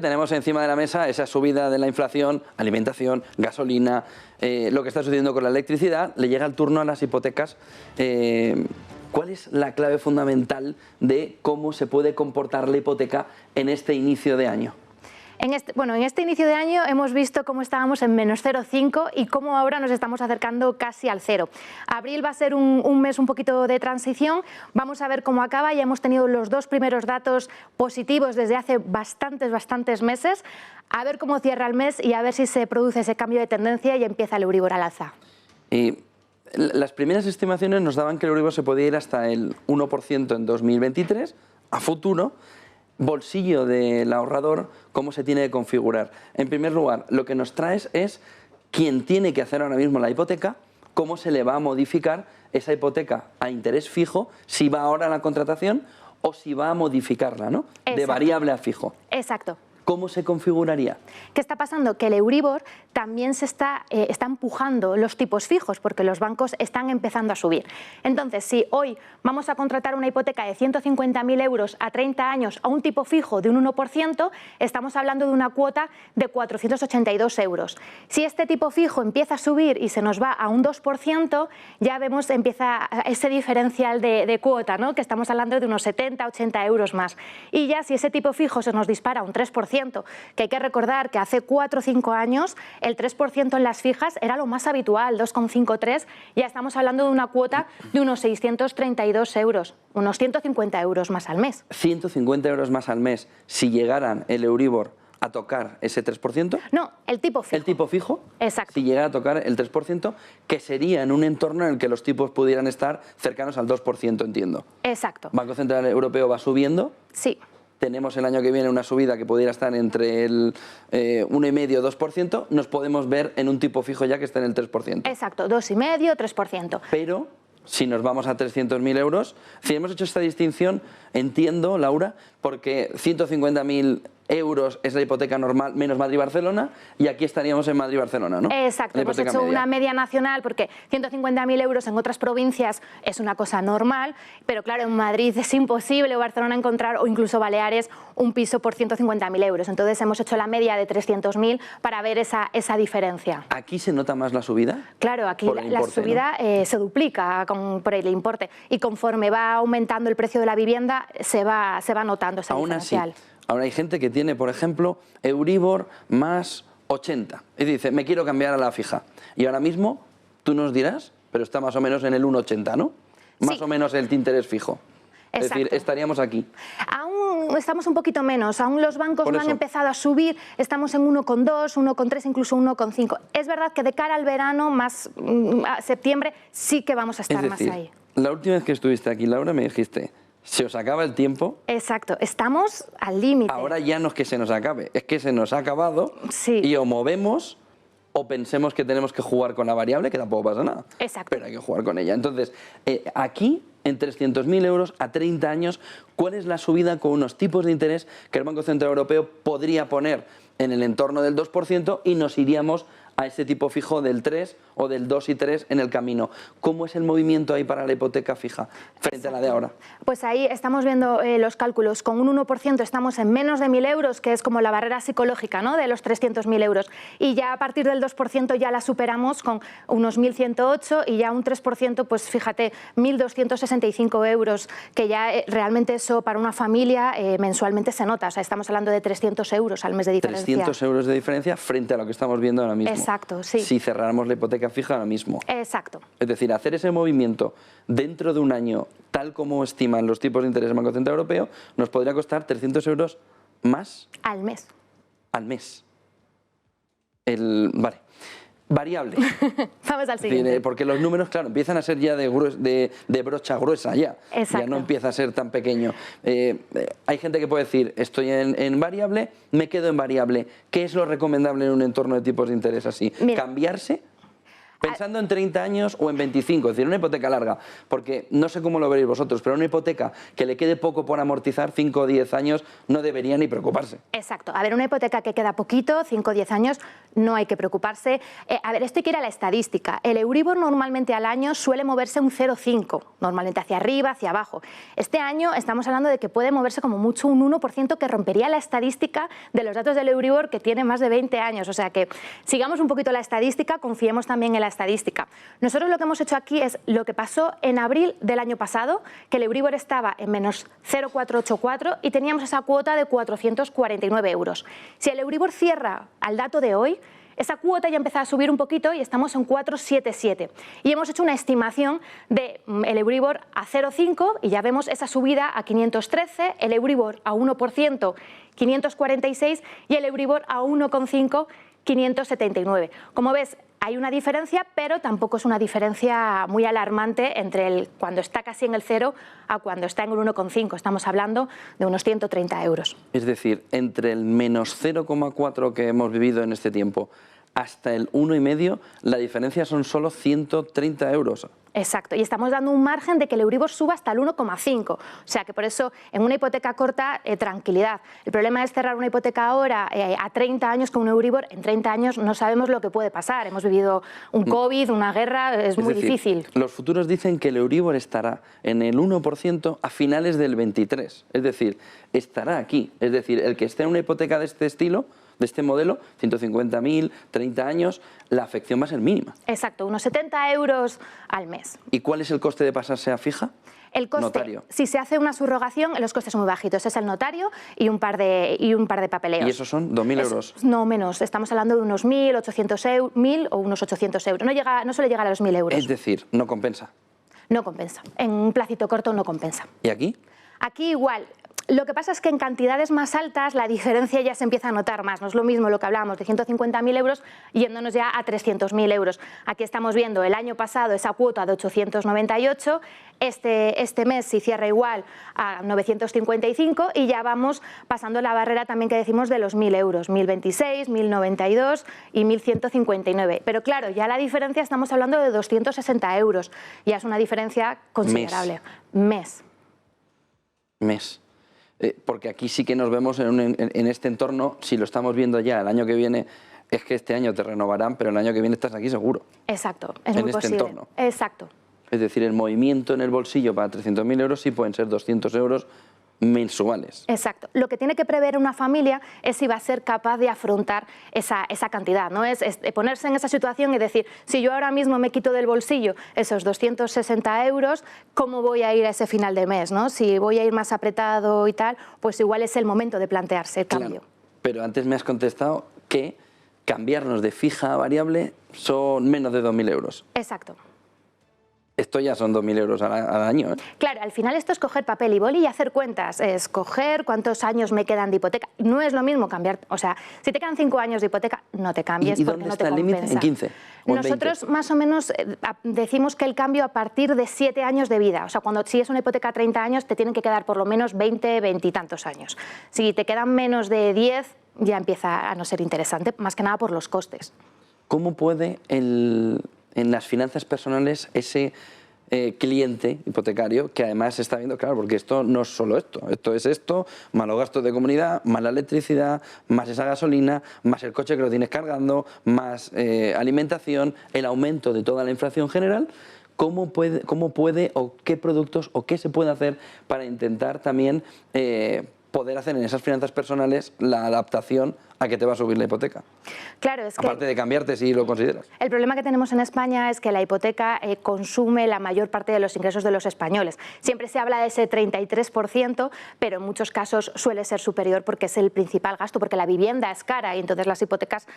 Tenemos encima de la mesa esa subida de la inflación, alimentación, gasolina, lo que está sucediendo con la electricidad. Le llega el turno a las hipotecas. ¿Cuál es la clave fundamental de cómo se puede comportar la hipoteca en este inicio de año? En este inicio de año hemos visto cómo estábamos en menos 0,5 y cómo ahora nos estamos acercando casi al cero. Abril va a ser un mes un poquito de transición, vamos a ver cómo acaba. Ya hemos tenido los dos primeros datos positivos desde hace bastantes meses. A ver cómo cierra el mes y a ver si se produce ese cambio de tendencia y empieza el Euribor al alza. Las primeras estimaciones nos daban que el Euribor se podía ir hasta el 1% en 2023, a futuro. Bolsillo del ahorrador, ¿cómo se tiene que configurar? En primer lugar, lo que nos traes es quién tiene que hacer ahora mismo la hipoteca, cómo se le va a modificar esa hipoteca a interés fijo, si va ahora a la contratación o si va a modificarla, ¿no? Exacto. De variable a fijo. Exacto. ¿Cómo se configuraría? ¿Qué está pasando? Que el Euribor también se está empujando los tipos fijos porque los bancos están empezando a subir. Entonces, si hoy vamos a contratar una hipoteca de 150.000 euros a 30 años a un tipo fijo de un 1%, estamos hablando de una cuota de 482 euros. Si este tipo fijo empieza a subir y se nos va a un 2%, ya vemos empieza ese diferencial de cuota, ¿no? Que estamos hablando de unos 70, 80 euros más. Y ya si ese tipo fijo se nos dispara a un 3%, que hay que recordar que hace 4 o 5 años el 3% en las fijas era lo más habitual, 2,53, ya estamos hablando de una cuota de unos 632 euros, unos 150 euros más al mes. 150 euros más al mes si llegaran el Euribor a tocar ese 3%. No, el tipo fijo. ¿El tipo fijo? Exacto. Si llegara a tocar el 3%, que sería en un entorno en el que los tipos pudieran estar cercanos al 2%, entiendo. Exacto. Banco Central Europeo va subiendo. Sí. Tenemos el año que viene una subida que pudiera estar entre el 1,5-2%, nos podemos ver en un tipo fijo ya que está en el 3%. Exacto, 2,5, 3%. Pero si nos vamos a 300.000 euros, si hemos hecho esta distinción, entiendo, Laura, porque 150.000 euros es la hipoteca normal menos Madrid-Barcelona y aquí estaríamos en Madrid-Barcelona, ¿no? Exacto, hemos hecho una media nacional porque 150.000 euros en otras provincias es una cosa normal, pero claro, en Madrid es imposible o Barcelona encontrar, o incluso Baleares, un piso por 150.000 euros. Entonces hemos hecho la media de 300.000 para ver esa diferencia. ¿Aquí se nota más la subida? Claro, aquí la subida, ¿no? Se duplica por el importe y conforme va aumentando el precio de la vivienda se va notando esa diferencial. Así, ahora hay gente que tiene, por ejemplo, Euribor más 80 y dice, me quiero cambiar a la fija. Y ahora mismo tú nos dirás, pero está más o menos en el 1,80, ¿no? Más o menos el interés fijo. Exacto. Es decir, estaríamos aquí. Aún estamos un poquito menos, aún los bancos no han empezado a subir, estamos en 1,2, 1,3, incluso 1,5. Es verdad que de cara al verano, más a septiembre, sí que vamos a estar más ahí. La última vez que estuviste aquí, Laura, me dijiste, se os acaba el tiempo. Exacto, estamos al límite. Ahora ya no es que se nos acabe, es que se nos ha acabado. Sí. Y o movemos o pensemos que tenemos que jugar con la variable, que tampoco pasa nada. Exacto. Pero hay que jugar con ella. Entonces, aquí, en 300.000 euros a 30 años, ¿cuál es la subida con unos tipos de interés que el Banco Central Europeo podría poner en el entorno del 2% y nos iríamos a ese tipo fijo del 3 o del 2 y 3 en el camino? ¿Cómo es el movimiento ahí para la hipoteca fija frente a la de ahora? Pues ahí estamos viendo los cálculos. Con un 1% estamos en menos de 1.000 euros, que es como la barrera psicológica, ¿no?, de los 300.000 euros. Y ya a partir del 2% ya la superamos con unos 1.108 y ya un 3%, pues fíjate, 1.265 euros, que ya realmente eso para una familia mensualmente se nota. O sea, estamos hablando de 300 euros al mes de diferencia. 300 euros de diferencia frente a lo que estamos viendo ahora mismo. Exacto, sí. Si cerráramos la hipoteca fija ahora mismo. Exacto. Es decir, hacer ese movimiento dentro de un año, tal como estiman los tipos de interés del Banco Central Europeo, nos podría costar 300 euros más. Al mes. Al mes. Vale. Variable. Vamos al siguiente. Es decir, porque los números, claro, empiezan a ser ya de brocha gruesa ya. Exacto. Ya no empieza a ser tan pequeño. Hay gente que puede decir, estoy en variable, me quedo en variable. ¿Qué es lo recomendable en un entorno de tipos de interés así? Mira, ¿cambiarse? Pensando en 30 años o en 25, es decir, una hipoteca larga, porque no sé cómo lo veréis vosotros, pero una hipoteca que le quede poco por amortizar, 5 o 10 años, no debería ni preocuparse. Exacto. A ver, una hipoteca que queda poquito, 5 o 10 años, no hay que preocuparse. A ver, esto hay que ir a la estadística. El Euribor normalmente al año suele moverse un 0,5, normalmente hacia arriba, hacia abajo. Este año estamos hablando de que puede moverse como mucho un 1%, que rompería la estadística de los datos del Euribor, que tiene más de 20 años. O sea que sigamos un poquito la estadística, confiemos también en la estadística. Nosotros lo que hemos hecho aquí es lo que pasó en abril del año pasado, que el Euribor estaba en menos 0,484 y teníamos esa cuota de 449 euros. Si el Euribor cierra al dato de hoy, esa cuota ya empieza a subir un poquito y estamos en 4,77. Y hemos hecho una estimación del Euribor a 0,5 y ya vemos esa subida a 513, el Euribor a 1%, 546 y el Euribor a 1,5, 579. Como ves, hay una diferencia, pero tampoco es una diferencia muy alarmante entre cuando está casi en el 0 a cuando está en el 1,5. Estamos hablando de unos 130 euros. Es decir, entre el menos 0,4 que hemos vivido en este tiempo hasta el 1,5, la diferencia son solo 130 euros. Exacto, y estamos dando un margen de que el Euribor suba hasta el 1,5. O sea que por eso en una hipoteca corta, tranquilidad. El problema es cerrar una hipoteca ahora a 30 años con un Euribor. En 30 años no sabemos lo que puede pasar. Hemos vivido un COVID, una guerra, es muy difícil. Los futuros dicen que el Euribor estará en el 1% a finales del 23. Es decir, estará aquí. Es decir, el que esté en una hipoteca de este estilo, de este modelo, 150.000, 30 años, la afección va a ser mínima. Exacto, unos 70 euros al mes. ¿Y cuál es el coste de pasarse a fija? El coste, notario. Si se hace una subrogación, los costes son muy bajitos. Es el notario y un par de papeleos. ¿Y esos son 2.000 euros? No, menos. Estamos hablando de unos 1.000 o unos 800 euros. No suele llegar a los 1.000 euros. Es decir, no compensa. No compensa. En un placito corto no compensa. ¿Y aquí? Aquí igual. Lo que pasa es que en cantidades más altas la diferencia ya se empieza a notar más. No es lo mismo lo que hablábamos de 150.000 euros yéndonos ya a 300.000 euros. Aquí estamos viendo el año pasado esa cuota de 898, este mes se cierra igual a 955 y ya vamos pasando la barrera también que decimos de los 1.000 euros, 1.026, 1.092 y 1.159. Pero claro, ya la diferencia estamos hablando de 260 euros. Ya es una diferencia considerable. Mes. Porque aquí sí que nos vemos en este entorno, si lo estamos viendo ya el año que viene, es que este año te renovarán, pero el año que viene estás aquí seguro. Exacto, es muy posible. En este entorno. Exacto. Es decir, el movimiento en el bolsillo para 300.000 euros sí pueden ser 200 euros mensuales. Exacto. Lo que tiene que prever una familia es si va a ser capaz de afrontar esa cantidad, ¿no? Es ponerse en esa situación y decir, si yo ahora mismo me quito del bolsillo esos 260 euros, ¿cómo voy a ir a ese final de mes, ¿no? Si voy a ir más apretado y tal, pues igual es el momento de plantearse el cambio. Claro, pero antes me has contestado que cambiarnos de fija a variable son menos de 2.000 euros. Exacto. Esto ya son 2.000 euros al año, ¿eh? Claro, al final esto es coger papel y boli y hacer cuentas, es coger cuántos años me quedan de hipoteca. No es lo mismo cambiar, o sea, si te quedan 5 años de hipoteca, no te cambies ¿Y porque dónde no está te el límite? compensa. ¿En 15? ¿O en Nosotros 20? más o menos decimos que el cambio a partir de 7 años de vida, o sea, si es una hipoteca a 30 años te tienen que quedar por lo menos 20, 20 y tantos años. Si te quedan menos de 10 ya empieza a no ser interesante, más que nada por los costes. ¿Cómo puede en las finanzas personales ese cliente hipotecario, que además se está viendo, claro, porque esto no es solo esto es esto, más los gastos de comunidad, más la electricidad, más esa gasolina, más el coche que lo tienes cargando, más alimentación, el aumento de toda la inflación general? ¿Cómo puede o qué productos o qué se puede hacer para intentar también poder hacer en esas finanzas personales la adaptación a que te va a subir la hipoteca? Claro, es que aparte de cambiarte si lo consideras. El problema que tenemos en España es que la hipoteca consume la mayor parte de los ingresos de los españoles. Siempre se habla de ese 33%, pero en muchos casos suele ser superior porque es el principal gasto, porque la vivienda es cara y entonces las hipotecas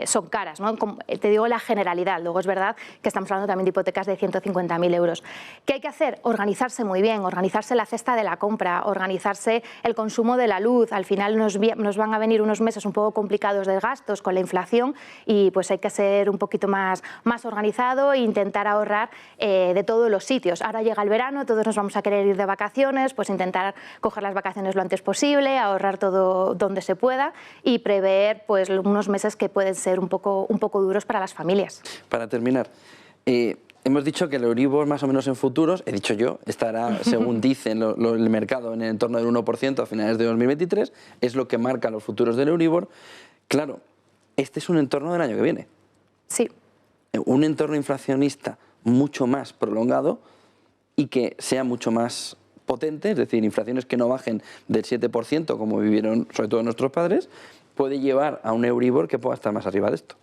son caras, ¿no? Como te digo la generalidad, luego es verdad que estamos hablando también de hipotecas de 150.000 euros. ¿Qué hay que hacer? Organizarse muy bien, organizarse la cesta de la compra, organizarse el consumo de la luz. Al final nos van a venir unos meses un poco poco complicados de gastos con la inflación y pues hay que ser un poquito más organizado e intentar ahorrar de todos los sitios. Ahora llega el verano, todos nos vamos a querer ir de vacaciones, pues intentar coger las vacaciones lo antes posible, ahorrar todo donde se pueda y prever pues unos meses que pueden ser un poco duros para las familias. Para terminar, hemos dicho que el Euribor más o menos en futuros, he dicho yo, estará, según dicen el mercado, en el entorno del 1% a finales de 2023, es lo que marca los futuros del Euribor. Claro, este es un entorno del año que viene. Sí. Un entorno inflacionista mucho más prolongado y que sea mucho más potente, es decir, inflaciones que no bajen del 7%, como vivieron sobre todo nuestros padres, puede llevar a un Euribor que pueda estar más arriba de esto.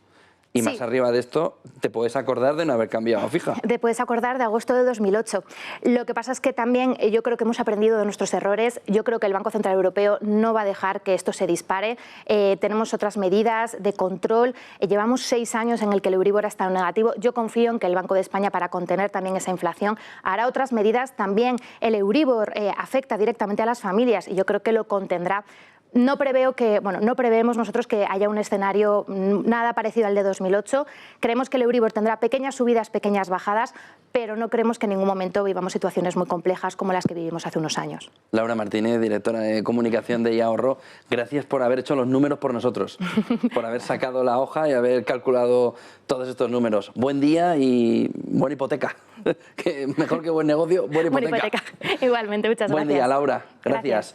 Y más arriba de esto, te puedes acordar de no haber cambiado, fija. Te puedes acordar de agosto de 2008. Lo que pasa es que también yo creo que hemos aprendido de nuestros errores. Yo creo que el Banco Central Europeo no va a dejar que esto se dispare. Tenemos otras medidas de control. Llevamos 6 años en el que el Euribor ha estado negativo. Yo confío en que el Banco de España, para contener también esa inflación, hará otras medidas. También el Euribor afecta directamente a las familias y yo creo que lo contendrá. No preveemos nosotros que haya un escenario nada parecido al de 2008. Creemos que el Euribor tendrá pequeñas subidas, pequeñas bajadas, pero no creemos que en ningún momento vivamos situaciones muy complejas como las que vivimos hace unos años. Laura Martínez, directora de comunicación de iAhorro, gracias por haber hecho los números por nosotros, por haber sacado la hoja y haber calculado todos estos números. Buen día y buena hipoteca. Mejor que buen negocio, buena hipoteca. Buena hipoteca. Igualmente, muchas gracias. Buen día, Laura. Gracias.